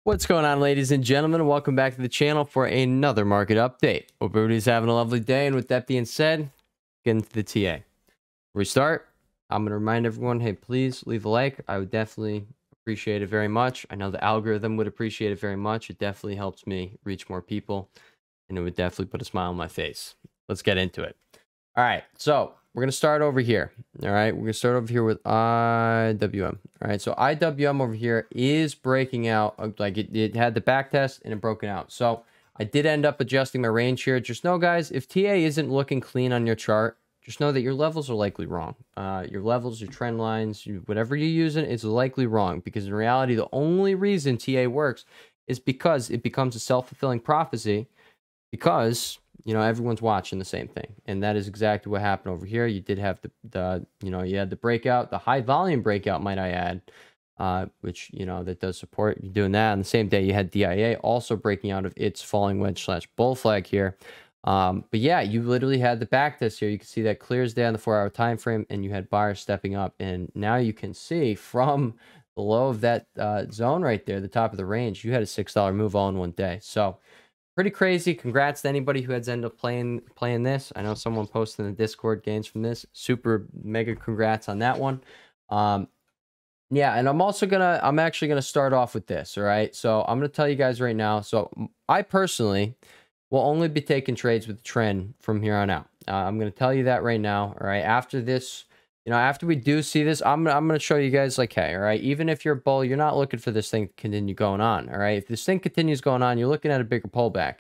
What's going on, ladies and gentlemen? Welcome back to the channel for another market update. Hope everybody's having a lovely day. And with that being said, get into the TA. Before we start, I'm going to remind everyone, hey, please leave a like. I would definitely appreciate it very much. I know the algorithm would appreciate it very much. It definitely helps me reach more people, and it would definitely put a smile on my face. Let's get into it. All right, so we're going to start over here. All right, we're going to start over here with IWM. All right, so IWM over here is breaking out. Like it had the back test and it broken out. So I did end up adjusting my range here. Just know, guys, if TA isn't looking clean on your chart, just know that your levels are likely wrong. Your levels, your trend lines, whatever you're using is likely wrong, because in reality, the only reason TA works is because it becomes a self-fulfilling prophecy, because everyone's watching the same thing. And that is exactly what happened over here. You did have you had the breakout, the high volume breakout, might I add, which, that does support you doing that. On the same day, you had DIA also breaking out of its falling wedge / bull flag here. But yeah, you literally had the back test here. You can see that clears down the 4-hour time frame, and you had buyers stepping up. And now you can see from the low of that zone right there, the top of the range, you had a $6 move all in one day. So pretty crazy. Congrats to anybody who has ended up playing this. I know someone posted in the Discord gains from this. Super mega congrats on that one. Yeah, and I'm actually gonna start off with this. All right, so I'm gonna tell you guys right now. So I personally will only be taking trades with the trend from here on out. I'm gonna tell you that right now. All right, after this, after we do see this, I'm gonna show you guys, like, hey, all right, even if you're a bull, you're not looking for this thing to continue going on. All right, if this thing continues going on, you're looking at a bigger pullback,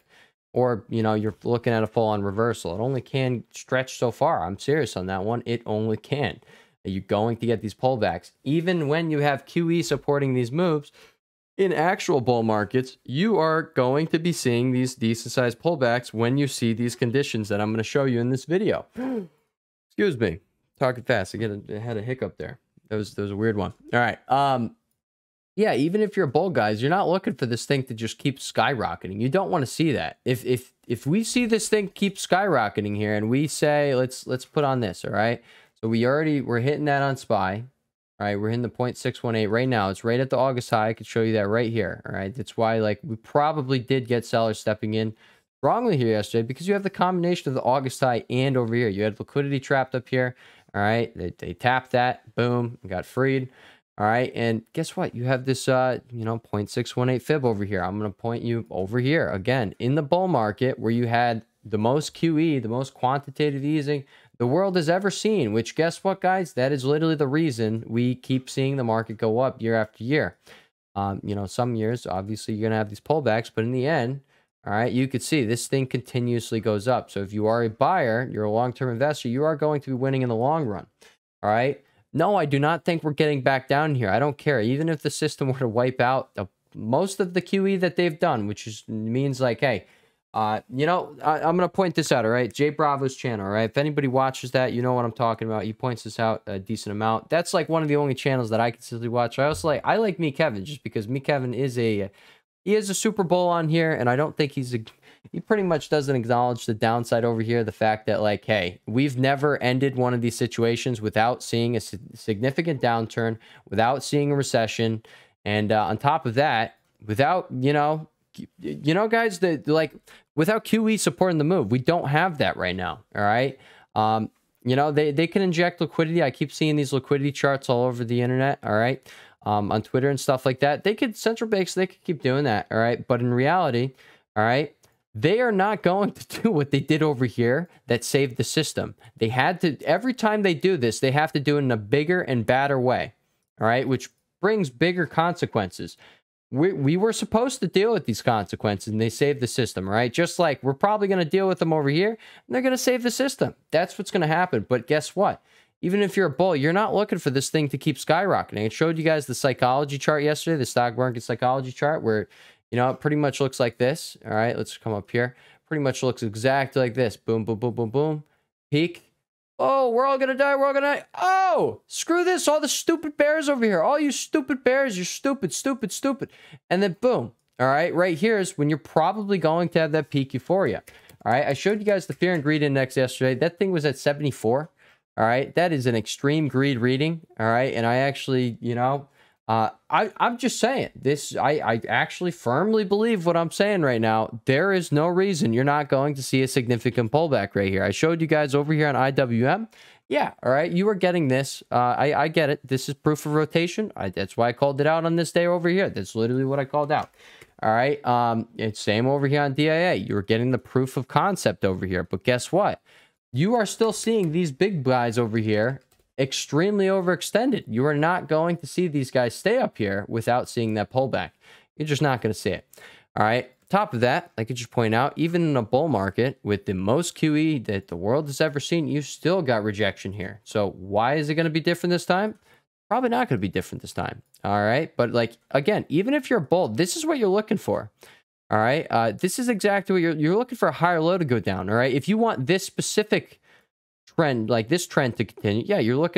or you're looking at a full-on reversal. It only can stretch so far. I'm serious on that one. It only can. Are you going to get these pullbacks? Even when you have QE supporting these moves, in actual bull markets, you are going to be seeing these decent-sized pullbacks when you see these conditions that I'm going to show you in this video. Excuse me. Talking fast. I had a hiccup there. That was a weird one. All right. Yeah, even if you're a bull, guys, you're not looking for this thing to just keep skyrocketing. You don't want to see that. If we see this thing keep skyrocketing here, and we say, let's put on this, all right? So we're hitting that on SPY. All right, we're hitting the 0.618 right now. It's right at the August high. I could show you that right here. All right, that's why, like, we probably did get sellers stepping in strongly here yesterday, because you have the combination of the August high and over here. You had liquidity trapped up here. All right, they tapped that, boom, got freed. All right, and guess what? You have this 0.618 fib over here. I'm going to point you over here again in the bull market, where you had the most QE, the most quantitative easing the world has ever seen. Which, guess what, guys? That is literally the reason we keep seeing the market go up year after year. Some years, obviously, you're going to have these pullbacks, but in the end, all right, you could see this thing continuously goes up. So if you are a buyer, you're a long-term investor, you are going to be winning in the long run. All right. No, I do not think we're getting back down here. I don't care. Even if the system were to wipe out most of the QE that they've done, which means, like, hey, I'm going to point this out, all right? Jay Bravo's channel, all right? If anybody watches that, you know what I'm talking about. He points this out a decent amount. That's, like, one of the only channels that I consistently watch. I like Me Kevin, just because Me Kevin is he is a Super Bowl on here, and I don't think he pretty much doesn't acknowledge the downside over here. The fact that, like, hey, we've never ended one of these situations without seeing a significant downturn, without seeing a recession. And on top of that, without, guys, without QE supporting the move, we don't have that right now. All right. They can inject liquidity. I keep seeing these liquidity charts all over the internet. All right. On Twitter and stuff like that. Central banks, they could keep doing that. All right. But in reality, all right, they are not going to do what they did over here that saved the system. They had to, every time they do this, they have to do it in a bigger and badder way. All right. Which brings bigger consequences. We were supposed to deal with these consequences, and they saved the system, right? Just like we're probably going to deal with them over here, and they're going to save the system. That's what's going to happen. But guess what? Even if you're a bull, you're not looking for this thing to keep skyrocketing. I showed you guys the psychology chart yesterday, the stock market psychology chart, where, it pretty much looks like this. All right, let's come up here. Pretty much looks exactly like this. Boom, boom, boom, boom, boom. Peak. Oh, we're all going to die. We're all going to die. Oh, screw this. All the stupid bears over here. All you stupid bears. You're stupid, stupid, stupid. And then boom. All right, right here is when you're probably going to have that peak euphoria. All right, I showed you guys the fear and greed index yesterday. That thing was at 74. All right, that is an extreme greed reading. All right, and I actually, I'm just saying this. I actually firmly believe what I'm saying right now. There is no reason you're not going to see a significant pullback right here. I showed you guys over here on IWM. Yeah, all right, you are getting this. I get it. This is proof of rotation. That's why I called it out on this day over here. That's literally what I called out. All right, it's same over here on DIA. You were getting the proof of concept over here, but guess what? You are still seeing these big guys over here extremely overextended. You are not going to see these guys stay up here without seeing that pullback. You're just not going to see it. All right. Top of that, I could just point out, even in a bull market with the most QE that the world has ever seen, you still got rejection here. So why is it going to be different this time? Probably not going to be different this time. All right. But like, again, even if you're bull, this is what you're looking for. All right. This is exactly what you're looking for, a higher low to go down. All right. If you want this specific trend, like this trend to continue, yeah, you want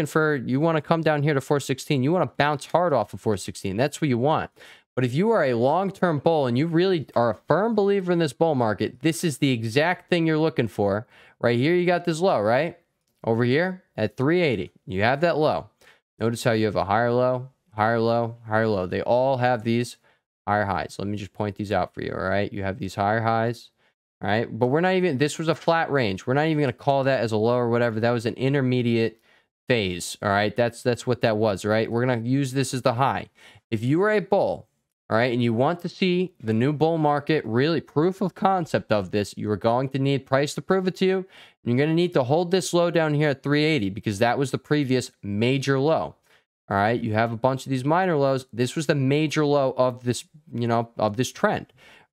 to come down here to 416. You want to bounce hard off of 416. That's what you want. But if you are a long-term bull and you really are a firm believer in this bull market, this is the exact thing you're looking for. Right here, you got this low, right? Over here at 380, you have that low. Notice how you have a higher low, higher low, higher low. They all have these higher highs. Let me just point these out for you, all right? You have these higher highs. All right, but we're not even, this was a flat range. We're not even going to call that as a low or whatever. That was an intermediate phase. All right, that's what that was. All right, we're going to use this as the high. If you are a bull, all right, and you want to see the new bull market, really proof of concept of this, you are going to need price to prove it to you. And you're going to need to hold this low down here at 380 because that was the previous major low. All right, you have a bunch of these minor lows. This was the major low of this, of this trend.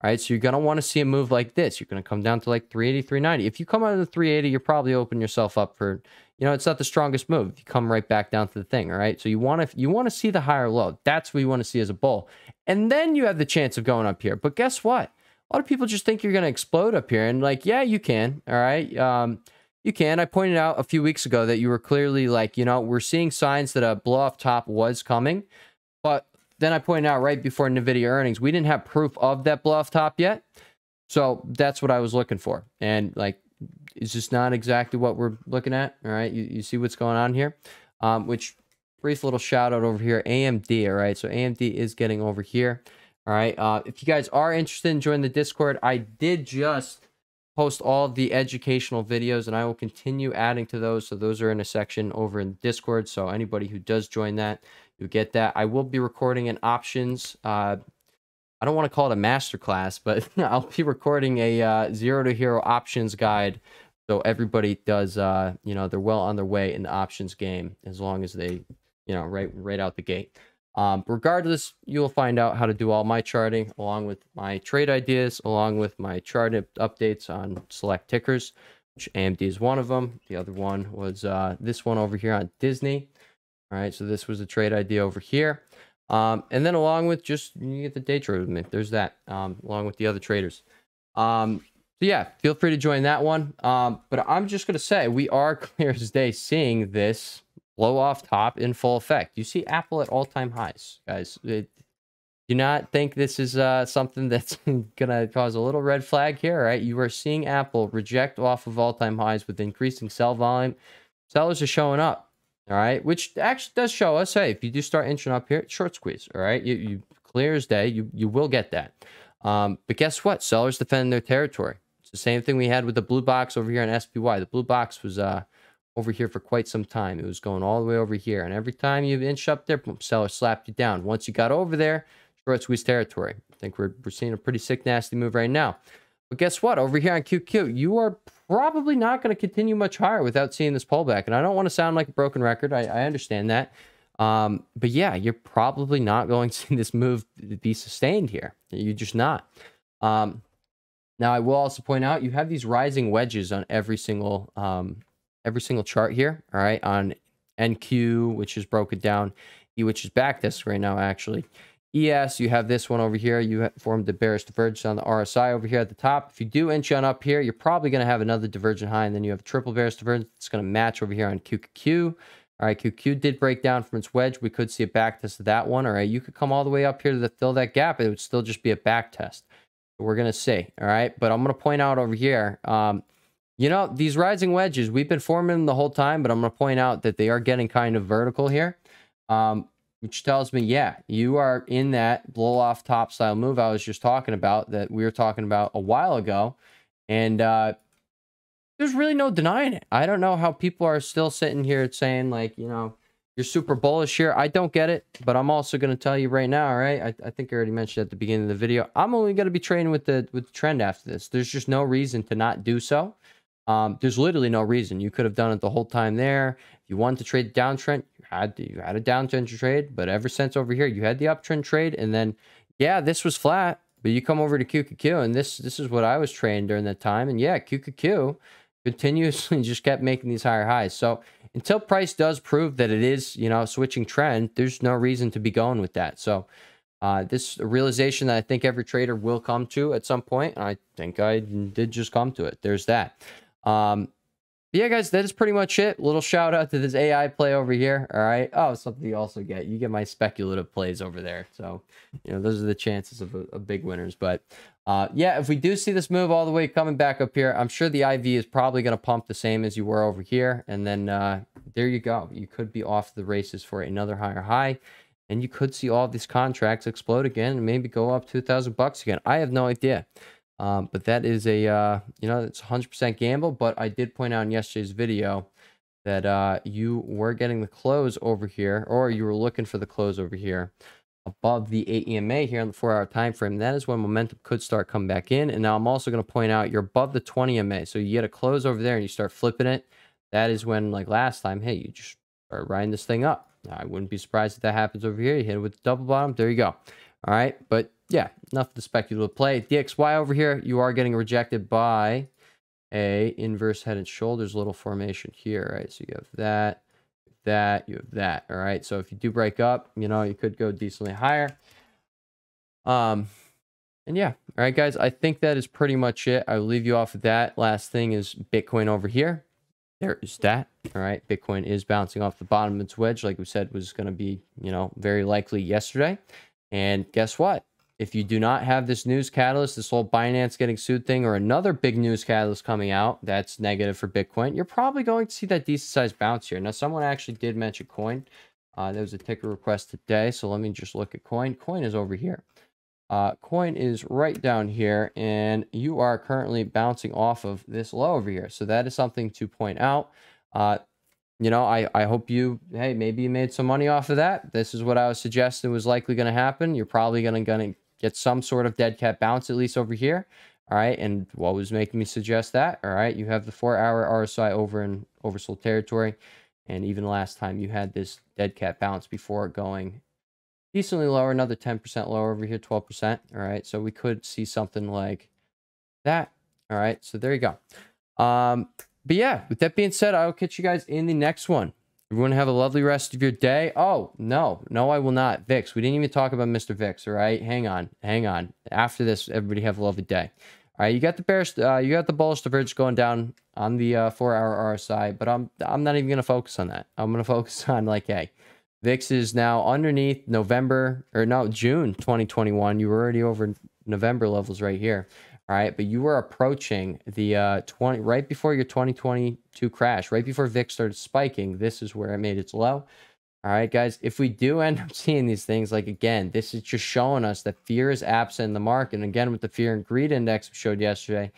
All right, so you're going to want to see a move like this. You're going to come down to like 380, 390. If you come out of the 380, you're probably opening yourself up for, it's not the strongest move. If you come right back down to the thing, all right? So you want to see the higher low. That's what you want to see as a bull. And then you have the chance of going up here. But guess what? A lot of people just think you're going to explode up here. And like, yeah, you can, all right? You can. I pointed out a few weeks ago that you were clearly like, we're seeing signs that a blow-off top was coming. But then I pointed out right before NVIDIA earnings, we didn't have proof of that blow-off top yet. So that's what I was looking for. And like, it's just not exactly what we're looking at. All right. You see what's going on here, which brief little shout out over here, AMD. All right. So AMD is getting over here. All right. If you guys are interested in joining the Discord, I did just post all of the educational videos and I will continue adding to those. So those are in a section over in Discord. So anybody who does join that, you get that. I will be recording an options. I don't want to call it a masterclass, but I'll be recording a 0 to hero options guide. So everybody does, they're well on their way in the options game as long as they, right out the gate. Regardless, you'll find out how to do all my charting along with my trade ideas, along with my chart updates on select tickers, which AMD is one of them. The other one was this one over here on Disney. All right, so this was a trade idea over here. And then along with you get the day trade with me. There's that, along with the other traders. So yeah, feel free to join that one. But I'm just going to say we are clear as day seeing this blow off top in full effect. You see Apple at all-time highs, guys. Do not think this is something that's going to cause a little red flag here, right? You are seeing Apple reject off of all-time highs with increasing sell volume. Sellers are showing up. All right, which actually does show us, hey, if you do start inching up here, short squeeze. All right, you clear as day, you will get that. But guess what? Sellers defend their territory. It's the same thing we had with the blue box over here on SPY. The blue box was over here for quite some time. It was going all the way over here, and every time you inch up there, boom, seller slapped you down. Once you got over there, short squeeze territory. I think we're seeing a pretty sick, nasty move right now. But guess what? Over here on QQ, you are probably not going to continue much higher without seeing this pullback. And I don't want to sound like a broken record. I understand that. But yeah, you're probably not going to see this move be sustained here. You're just not. Now, I will also point out you have these rising wedges on every single chart here. All right, on NQ, which is broken down, E, which is backtested right now, actually. ES, you have this one over here. You formed the bearish divergence on the RSI over here at the top. If you do inch on up here, you're probably going to have another divergent high, and then you have a triple bearish divergence. It's going to match over here on QQQ. All right, QQ did break down from its wedge. We could see a back test of that one. All right, you could come all the way up here to fill that gap. It would still just be a back test. We're going to see. All right, but I'm going to point out over here, these rising wedges, we've been forming them the whole time, but I'm going to point out that they are getting kind of vertical here. which tells me, yeah, you are in that blow off top style move I was just talking about, that we were talking about a while ago. And there's really no denying it. I don't know how people are still sitting here saying, like, you know, you're super bullish here. I don't get it, but I'm also going to tell you right now, all right? I think I already mentioned at the beginning of the video, I'm only going to be trading with the trend after this. There's just no reason to not do so. There's literally no reason. You could have done it the whole time there. If you wanted to trade the downtrend, you had a downtrend trade, but ever since over here, you had the uptrend trade, and then, yeah, this was flat, but you come over to QQQ, and this is what I was trading during that time, and yeah, QQQ continuously just kept making these higher highs. So until price does prove that it is, you know, switching trend, there's no reason to be going with that. So this realization that I think every trader will come to at some point, and I think I did just come to it. There's that. Yeah, guys, that is pretty much it. Little shout out to this AI play over here. All right. Oh, something you also get. You get my speculative plays over there. So, you know, those are the chances of big winners. But yeah, if we do see this move all the way coming back up here, I'm sure the IV is probably going to pump the same as you were over here. And then there you go. You could be off the races for another higher high. And you could see all of these contracts explode again and maybe go up $2,000 again. I have no idea. But that is a, you know, it's 100% gamble. But I did point out in yesterday's video that you were getting the close over here, or you were looking for the close over here above the 8 EMA here on the 4-hour time frame. That is when momentum could start coming back in. And now I'm also going to point out you're above the 20 EMA. So you get a close over there and you start flipping it. That is when, like last time, hey, you just start riding this thing up. Now, I wouldn't be surprised if that happens over here. You hit it with the double bottom. There you go. All right. But yeah, enough of the speculative play. DXY over here, you are getting rejected by a inverse head and shoulders little formation here, right? So you have that, you have that. All right. So if you do break up, you know, you could go decently higher. And yeah. All right, guys, I think that is pretty much it. I'll leave you off with that. Last thing is Bitcoin over here. There is that. All right. Bitcoin is bouncing off the bottom of its wedge, like we said was going to be, you know, very likely yesterday. And guess what? If you do not have this news catalyst, this whole Binance getting sued thing, or another big news catalyst coming out that's negative for Bitcoin, you're probably going to see that decent sized bounce here. Now, someone actually did mention Coin. There was a ticker request today. So let me just look at Coin. Coin is over here. Coin is right down here, and you are currently bouncing off of this low over here. So that is something to point out. You know, I hope you, hey, maybe you made some money off of that. This is what I was suggesting was likely going to happen. You're probably going to get some sort of dead cat bounce, at least over here. All right. And what was making me suggest that? All right. You have the 4-hour RSI over in oversold territory. And even last time you had this dead cat bounce before going decently lower, another 10% lower over here, 12%. All right. So we could see something like that. All right. So there you go. But yeah, with that being said, I will catch you guys in the next one. Everyone have a lovely rest of your day. Oh, no, I will not. VIX. We didn't even talk about Mr. VIX. All right. Hang on. After this, everybody have a lovely day. All right. You got the bearish, you got the bullish divergence going down on the 4-hour RSI, but I'm not even going to focus on that. I'm going to focus on, like, hey, VIX is now underneath June 2021. You were already over November levels right here. All right, but you were approaching the right before your 2022 crash, right before VIX started spiking. This is where it made its low. All right, guys, if we do end up seeing these things, like, again, this is just showing us that fear is absent in the market. And again, with the fear and greed index we showed yesterday,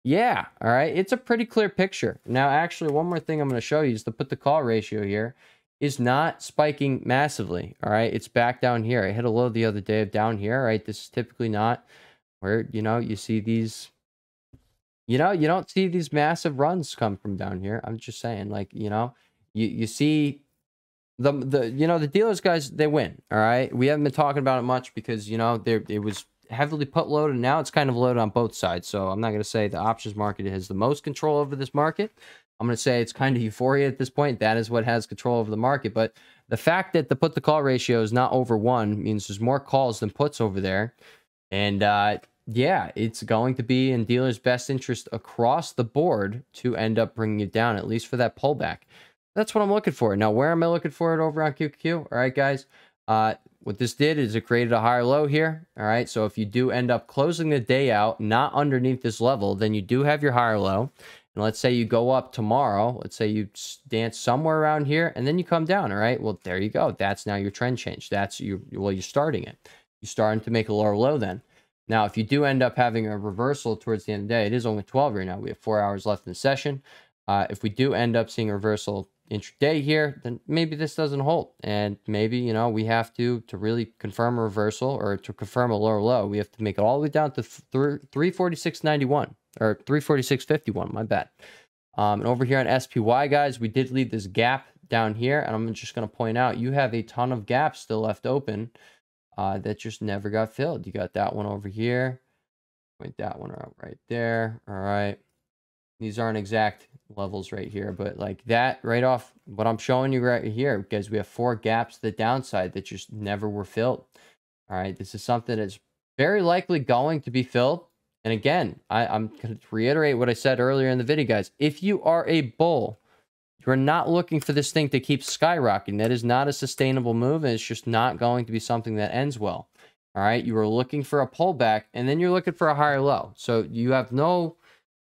yeah, all right, it's a pretty clear picture. Now, actually, one more thing I'm going to show you is the put the call ratio here is not spiking massively. All right, it's back down here. I hit a low the other day of down here. All right, this is typically not where, you know, you see these, you know, you don't see these massive runs come from down here. I'm just saying, like, you know, you see you know, the dealers guys, they win. All right. We haven't been talking about it much because, you know, it was heavily put loaded. And now it's kind of loaded on both sides. So I'm not going to say the options market has the most control over this market. I'm going to say it's kind of euphoria at this point. That is what has control over the market. But the fact that the put to call ratio is not over 1 means there's more calls than puts over there. And yeah, it's going to be in dealers' best interest across the board to end up bringing it down, at least for that pullback. That's what I'm looking for. Now, where am I looking for it over on QQQ? All right, guys. What this did is it created a higher low here. All right, so if you do end up closing the day out not underneath this level, then you do have your higher low. And let's say you go up tomorrow, let's say you dance somewhere around here, and then you come down, all right? Well, there you go. That's now your trend change. That's you. Well, you're starting it. You're starting to make a lower low then. Now, if you do end up having a reversal towards the end of the day, it is only 12 right now. We have 4 hours left in the session. If we do end up seeing a reversal intraday here, then maybe this doesn't hold. And maybe, you know, we have to really confirm a reversal or to confirm a lower low, we have to make it all the way down to 346.91 or 346.51, my bad. And over here on SPY, guys, we did leave this gap down here. And I'm just going to point out, you have a ton of gaps still left open that just never got filled. You got that one over here. Point that one out right there. All right. These aren't exact levels right here, but like that right off what I'm showing you right here, because we have 4 gaps to the downside that just never were filled. All right. This is something that's very likely going to be filled. And again, I'm going to reiterate what I said earlier in the video, guys. If you are a bull, you're not looking for this thing to keep skyrocketing. That is not a sustainable move, and it's just not going to be something that ends well. All right. You are looking for a pullback, and then you're looking for a higher low. So you have no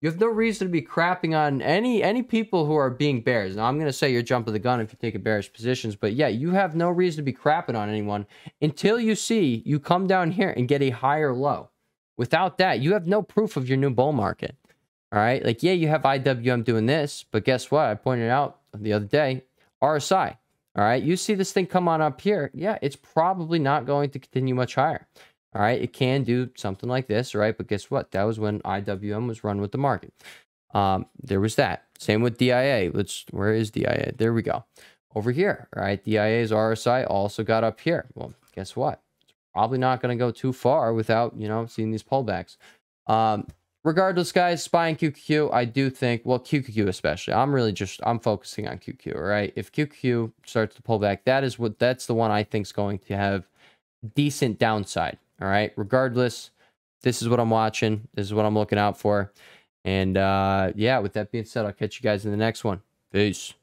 reason to be crapping on any people who are being bears. Now, I'm going to say you're jumping the gun if you take a bearish positions, but yeah, you have no reason to be crapping on anyone until you see you come down here and get a higher low. Without that, you have no proof of your new bull market. All right. Like, yeah, you have IWM doing this, but guess what? I pointed out the other day, RSI. All right. You see this thing come on up here. Yeah, it's probably not going to continue much higher. All right. It can do something like this. Right. But guess what? That was when IWM was run with the market. There was that. Same with DIA. Where is DIA? There we go. Over here. All right. DIA's RSI also got up here. Well, guess what? It's probably not going to go too far without, you know, seeing these pullbacks. Regardless, guys, SPY and QQQ, I do think, well, QQQ especially, I'm focusing on QQQ, all right? If QQQ starts to pull back, that's the one I think is going to have decent downside, all right? Regardless, this is what I'm watching. This is what I'm looking out for. And yeah, with that being said, I'll catch you guys in the next one. Peace.